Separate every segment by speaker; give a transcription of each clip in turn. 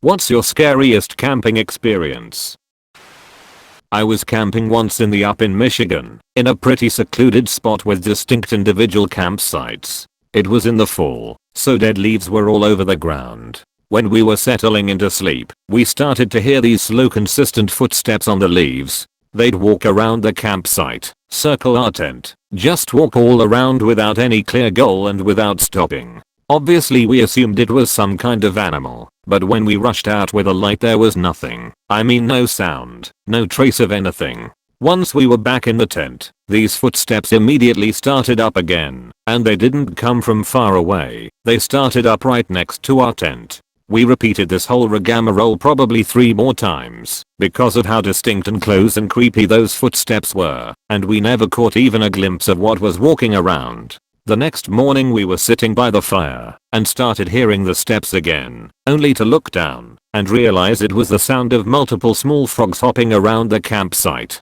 Speaker 1: What's your scariest camping experience? I was camping once up in Michigan, in a pretty secluded spot with distinct individual campsites. It was in the fall, so dead leaves were all over the ground. When we were settling into sleep, we started to hear these slow consistent footsteps on the leaves. They'd walk around the campsite, circle our tent, just walk all around without any clear goal and without stopping. Obviously we assumed it was some kind of animal, but when we rushed out with a light there was nothing. I mean no sound, no trace of anything. Once we were back in the tent, these footsteps immediately started up again, and they didn't come from far away, they started up right next to our tent. We repeated this whole rigmarole probably 3 more times, because of how distinct and close and creepy those footsteps were, and we never caught even a glimpse of what was walking around. The next morning we were sitting by the fire, and started hearing the steps again, only to look down, and realize it was the sound of multiple small frogs hopping around the campsite.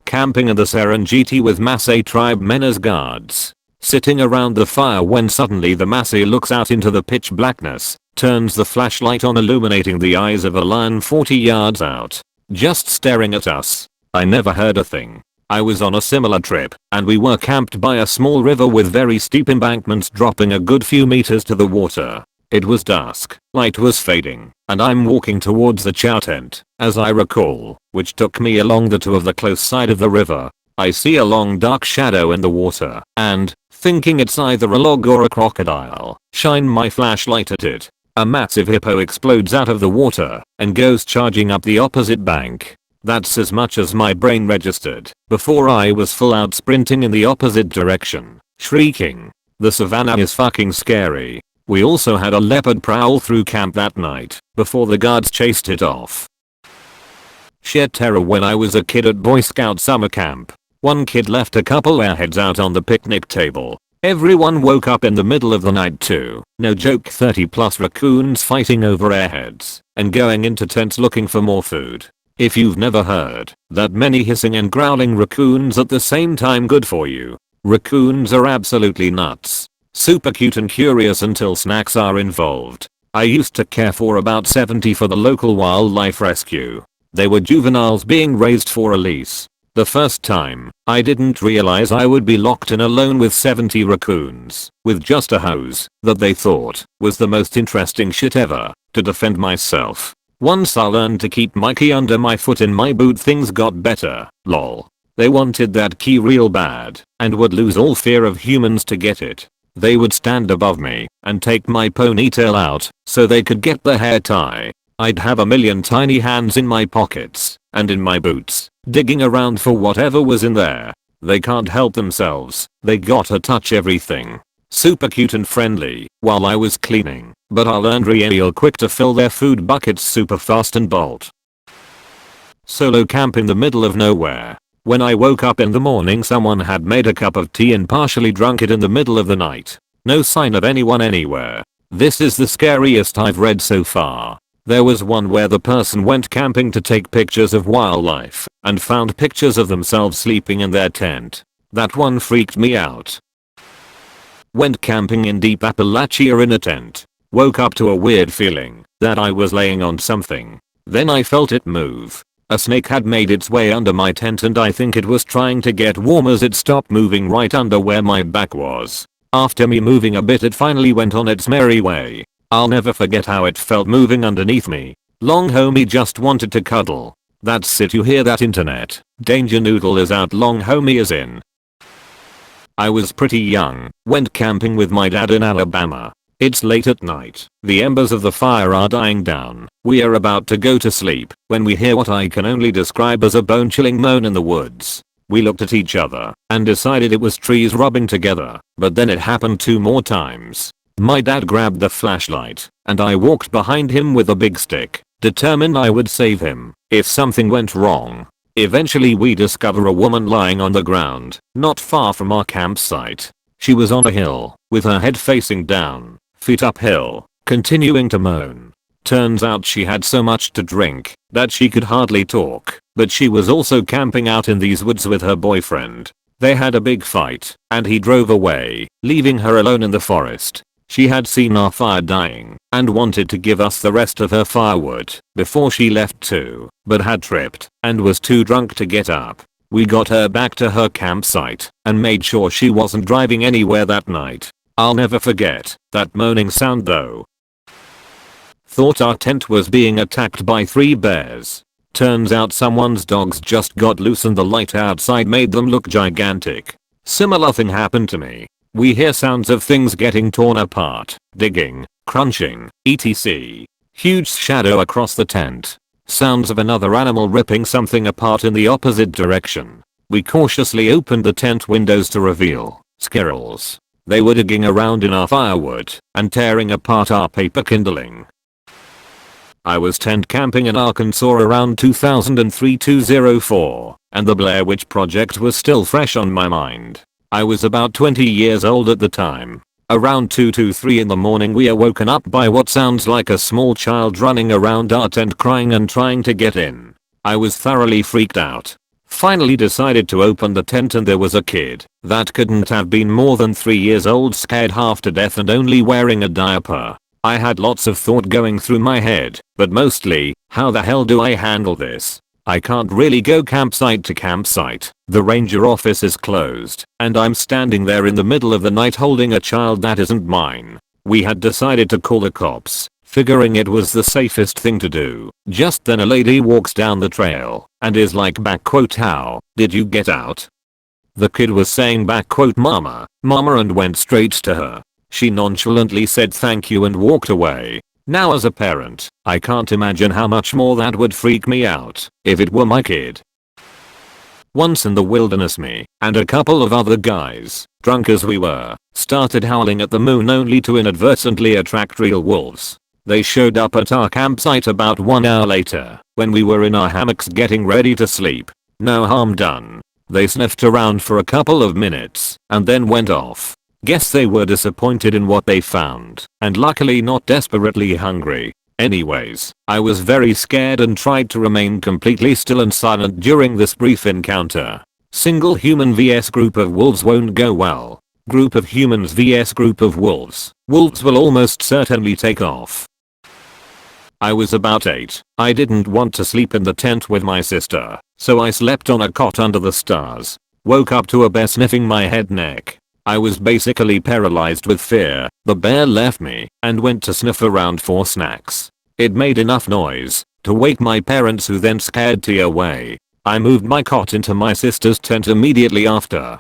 Speaker 1: Camping in the Serengeti with Maasai tribe men as guards. Sitting around the fire when suddenly the Maasai looks out into the pitch blackness, turns the flashlight on illuminating the eyes of a lion 40 yards out, just staring at us. I never heard a thing. I was on a similar trip, and we were camped by a small river with very steep embankments dropping a good few meters to the water. It was dusk, light was fading, and I'm walking towards the chow tent, as I recall, which took me along the to of the close side of the river. I see a long dark shadow in the water, and, thinking it's either a log or a crocodile, shine my flashlight at it. A massive hippo explodes out of the water, and goes charging up the opposite bank. That's as much as my brain registered, before I was full out sprinting in the opposite direction, shrieking. The savannah is fucking scary. We also had a leopard prowl through camp that night, before the guards chased it off. Sheer terror when I was a kid at Boy Scout summer camp. One kid left a couple airheads out on the picnic table. Everyone woke up in the middle of the night too. No joke, 30+ raccoons fighting over airheads, and going into tents looking for more food. If you've never heard that many hissing and growling raccoons at the same time, good for you. Raccoons are absolutely nuts. Super cute and curious until snacks are involved. I used to care for about 70 for the local wildlife rescue. They were juveniles being raised for a lease. The first time, I didn't realize I would be locked in alone with 70 raccoons, with just a hose, that they thought was the most interesting shit ever, to defend myself. Once I learned to keep my key under my foot in my boot, things got better, lol. They wanted that key real bad, and would lose all fear of humans to get it. They would stand above me, and take my ponytail out, so they could get the hair tie. I'd have a million tiny hands in my pockets, and in my boots, digging around for whatever was in there. They can't help themselves, they gotta touch everything. Super cute and friendly, while I was cleaning, but I learned real quick to fill their food buckets super fast and bolt. Solo camp in the middle of nowhere. When I woke up in the morning, someone had made a cup of tea and partially drunk it in the middle of the night. No sign of anyone anywhere. This is the scariest I've read so far. There was one where the person went camping to take pictures of wildlife, and found pictures of themselves sleeping in their tent. That one freaked me out. Went camping in deep Appalachia in a tent. Woke up to a weird feeling that I was laying on something. Then I felt it move. A snake had made its way under my tent, and I think it was trying to get warm as it stopped moving right under where my back was. After me moving a bit, it finally went on its merry way. I'll never forget how it felt moving underneath me. Long homie just wanted to cuddle. That's it, you hear that, internet? Danger Noodle is out, long homie is in. I was pretty young, went camping with my dad in Alabama. It's late at night, the embers of the fire are dying down, we are about to go to sleep, when we hear what I can only describe as a bone-chilling moan in the woods. We looked at each other, and decided it was trees rubbing together, but then it happened 2 more times. My dad grabbed the flashlight, and I walked behind him with a big stick, determined I would save him if something went wrong. Eventually we discover a woman lying on the ground, not far from our campsite. She was on a hill, with her head facing down, feet uphill, continuing to moan. Turns out she had so much to drink that she could hardly talk, but she was also camping out in these woods with her boyfriend. They had a big fight, and he drove away, leaving her alone in the forest. She had seen our fire dying and wanted to give us the rest of her firewood before she left too, but had tripped and was too drunk to get up. We got her back to her campsite and made sure she wasn't driving anywhere that night. I'll never forget that moaning sound though. Thought our tent was being attacked by 3 bears. Turns out someone's dogs just got loose and the light outside made them look gigantic. Similar thing happened to me. We hear sounds of things getting torn apart, digging, crunching, etc. Huge shadow across the tent. Sounds of another animal ripping something apart in the opposite direction. We cautiously opened the tent windows to reveal squirrels. They were digging around in our firewood and tearing apart our paper kindling. I was tent camping in Arkansas around 2003-2004, and the Blair Witch Project was still fresh on my mind. I was about 20 years old at the time. Around 2 to 3 in the morning we are woken up by what sounds like a small child running around our tent crying and trying to get in. I was thoroughly freaked out. Finally decided to open the tent and there was a kid that couldn't have been more than 3 years old, scared half to death and only wearing a diaper. I had lots of thought going through my head, but mostly, how the hell do I handle this? I can't really go campsite to campsite, the ranger office is closed, and I'm standing there in the middle of the night holding a child that isn't mine. We had decided to call the cops, figuring it was the safest thing to do. Just then a lady walks down the trail and is like "How did you get out?" The kid was saying "Mama, mama" and went straight to her. She nonchalantly said thank you and walked away. Now as a parent, I can't imagine how much more that would freak me out if it were my kid. Once in the wilderness, me and a couple of other guys, drunk as we were, started howling at the moon only to inadvertently attract real wolves. They showed up at our campsite about 1 hour later when we were in our hammocks getting ready to sleep. No harm done. They sniffed around for a couple of minutes and then went off. Guess they were disappointed in what they found, and luckily not desperately hungry. Anyways, I was very scared and tried to remain completely still and silent during this brief encounter. Single human vs group of wolves won't go well. Group of humans vs group of wolves. Wolves will almost certainly take off. I was about 8. I didn't want to sleep in the tent with my sister, so I slept on a cot under the stars. Woke up to a bear sniffing my head neck. I was basically paralyzed with fear. The bear left me and went to sniff around for snacks. It made enough noise to wake my parents, who then scared tea away. I moved my cot into my sister's tent immediately after.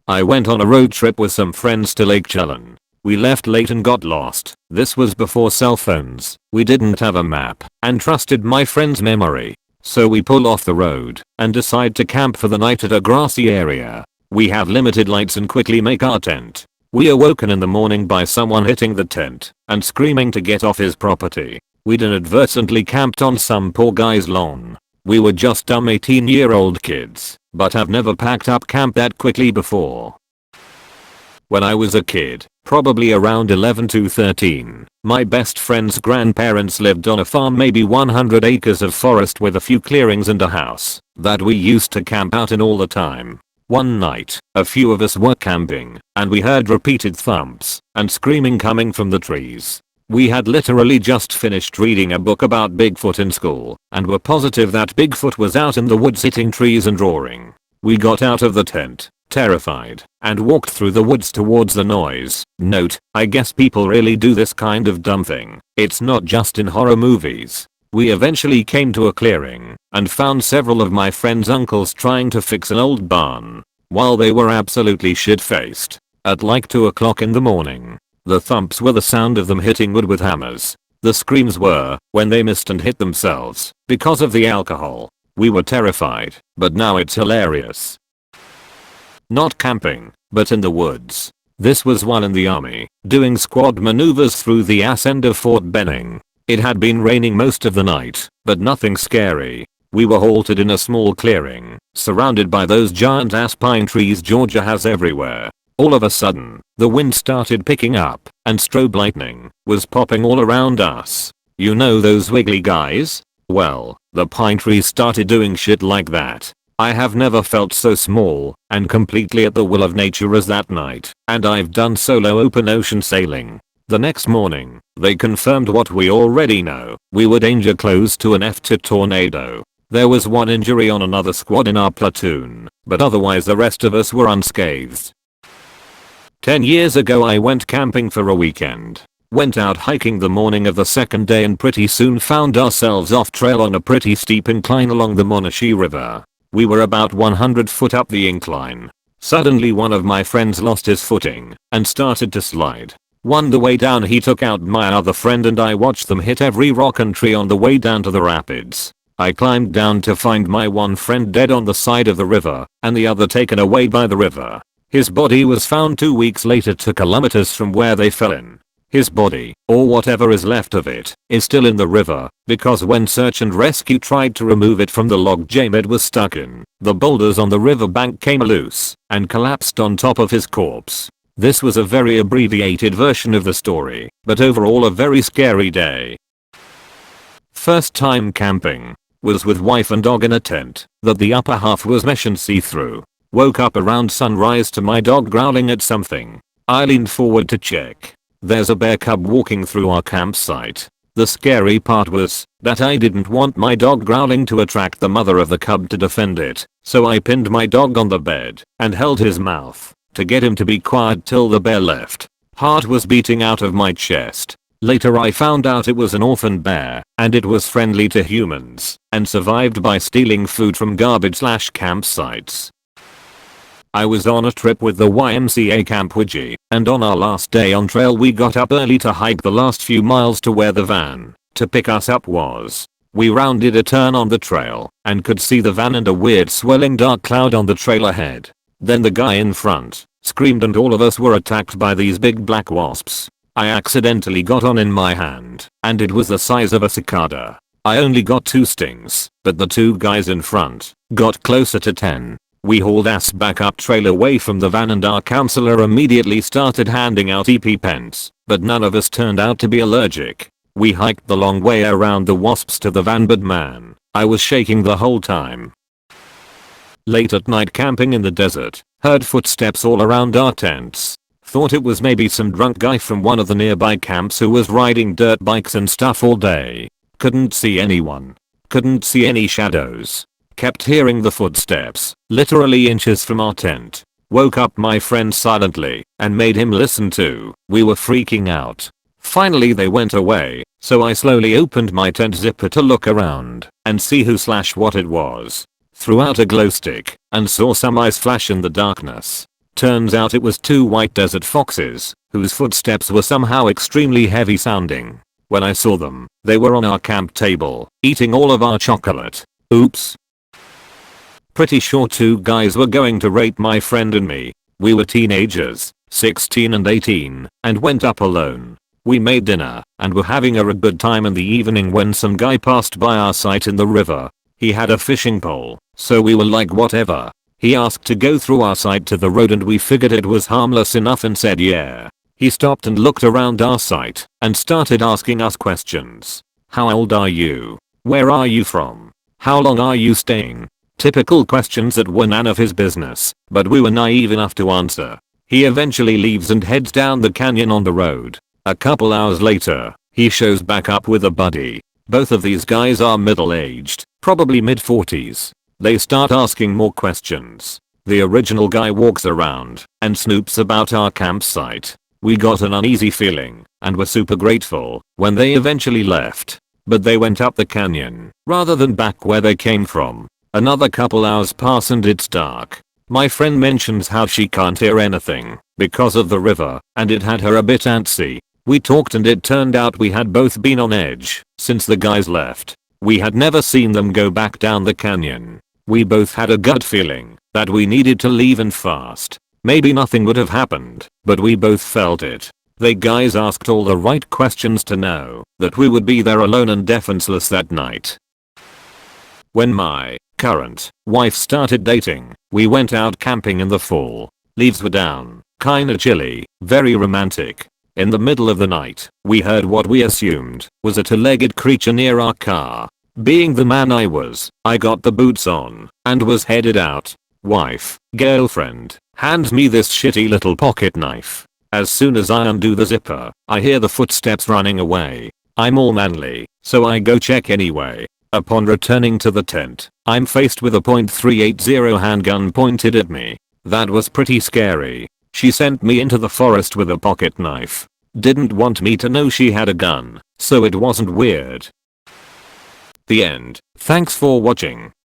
Speaker 1: I went on a road trip with some friends to Lake Chelan. We left late and got lost. This was before cell phones. We didn't have a map and trusted my friend's memory. So we pull off the road and decide to camp for the night at a grassy area. We have limited lights and quickly make our tent. We are woken in the morning by someone hitting the tent and screaming to get off his property. We'd inadvertently camped on some poor guy's lawn. We were just dumb 18-year-old kids, but have never packed up camp that quickly before. When I was a kid, probably around 11 to 13, my best friend's grandparents lived on a farm, maybe 100 acres of forest with a few clearings and a house that we used to camp out in all the time. One night, a few of us were camping, and we heard repeated thumps and screaming coming from the trees. We had literally just finished reading a book about Bigfoot in school, and were positive that Bigfoot was out in the woods hitting trees and roaring. We got out of the tent, terrified, and walked through the woods towards the noise. Note, I guess people really do this kind of dumb thing. It's not just in horror movies. We eventually came to a clearing and found several of my friend's uncles trying to fix an old barn. While they were absolutely shit-faced, at like 2 o'clock in the morning, the thumps were the sound of them hitting wood with hammers. The screams were when they missed and hit themselves because of the alcohol. We were terrified, but now it's hilarious. Not camping, but in the woods. This was while in the army, doing squad maneuvers through the ass end of Fort Benning. It had been raining most of the night, but nothing scary. We were halted in a small clearing, surrounded by those giant ass pine trees Georgia has everywhere. All of a sudden, the wind started picking up, and strobe lightning was popping all around us. You know those wiggly guys? Well, the pine trees started doing shit like that. I have never felt so small and completely at the will of nature as that night, and I've done solo open ocean sailing. The next morning, they confirmed what we already know. We were danger close to an F2 tornado. There was one injury on another squad in our platoon, but otherwise the rest of us were unscathed. 10 years ago I went camping for a weekend. Went out hiking the morning of the second day and pretty soon found ourselves off trail on a pretty steep incline along the Monashi River. We were about 100 foot up the incline. Suddenly one of my friends lost his footing and started to slide. On the way down he took out my other friend and I watched them hit every rock and tree on the way down to the rapids. I climbed down to find my one friend dead on the side of the river and the other taken away by the river. His body was found 2 weeks later 2 kilometers from where they fell in. His body, or whatever is left of it, is still in the river because when search and rescue tried to remove it from the log jam it was stuck in, the boulders on the riverbank came loose and collapsed on top of his corpse. This was a very abbreviated version of the story, but overall a very scary day. First time camping. Was with wife and dog in a tent that the upper half was mesh and see-through. Woke up around sunrise to my dog growling at something. I leaned forward to check. There's a bear cub walking through our campsite. The scary part was that I didn't want my dog growling to attract the mother of the cub to defend it, so I pinned my dog on the bed and held his mouth to get him to be quiet till the bear left. Heart was beating out of my chest. Later I found out it was an orphan bear and it was friendly to humans and survived by stealing food from garbage/campsites. I was on a trip with the YMCA Camp Widgie, and on our last day on trail we got up early to hike the last few miles to where the van to pick us up was. We rounded a turn on the trail and could see the van and a weird swirling dark cloud on the trail ahead. Then the guy in front screamed and all of us were attacked by these big black wasps. I accidentally got on in my hand and it was the size of a cicada. I only got 2 stings, but the 2 guys in front got closer to 10. We hauled ass back up trail away from the van and our counselor immediately started handing out EpiPens, but none of us turned out to be allergic. We hiked the long way around the wasps to the van, but man, I was shaking the whole time. Late at night camping in the desert, heard footsteps all around our tents. Thought it was maybe some drunk guy from one of the nearby camps who was riding dirt bikes and stuff all day. Couldn't see anyone. Couldn't see any shadows. Kept hearing the footsteps, literally inches from our tent. Woke up my friend silently and made him listen too. We were freaking out. Finally they went away, so I slowly opened my tent zipper to look around and see who/what it was. Threw out a glow stick and saw some eyes flash in the darkness. Turns out it was 2 white desert foxes whose footsteps were somehow extremely heavy sounding. When I saw them, they were on our camp table, eating all of our chocolate. Oops. Pretty sure 2 guys were going to rape my friend and me. We were teenagers, 16 and 18, and went up alone. We made dinner and were having a good time in the evening when some guy passed by our site in the river. He had a fishing pole, so we were like whatever. He asked to go through our site to the road and we figured it was harmless enough and said yeah. He stopped and looked around our site and started asking us questions. How old are you? Where are you from? How long are you staying? Typical questions that were none of his business, but we were naive enough to answer. He eventually leaves and heads down the canyon on the road. A couple hours later, he shows back up with a buddy. Both of these guys are middle-aged, probably mid-40s. They start asking more questions. The original guy walks around and snoops about our campsite. We got an uneasy feeling and were super grateful when they eventually left. But they went up the canyon rather than back where they came from. Another couple hours pass and it's dark. My friend mentions how she can't hear anything because of the river and it had her a bit antsy. We talked and it turned out we had both been on edge since the guys left. We had never seen them go back down the canyon. We both had a gut feeling that we needed to leave and fast. Maybe nothing would have happened, but we both felt it. They guys asked all the right questions to know that we would be there alone and defenseless that night. When my current wife started dating, we went out camping in the fall. Leaves were down, kinda chilly, very romantic. In the middle of the night, we heard what we assumed was a 2-legged creature near our car. Being the man I was, I got the boots on and was headed out. Wife, girlfriend, hands me this shitty little pocket knife. As soon as I undo the zipper, I hear the footsteps running away. I'm all manly, so I go check anyway. Upon returning to the tent, I'm faced with a .380 handgun pointed at me. That was pretty scary. She sent me into the forest with a pocket knife. Didn't want me to know she had a gun, so it wasn't weird. The end. Thanks for watching.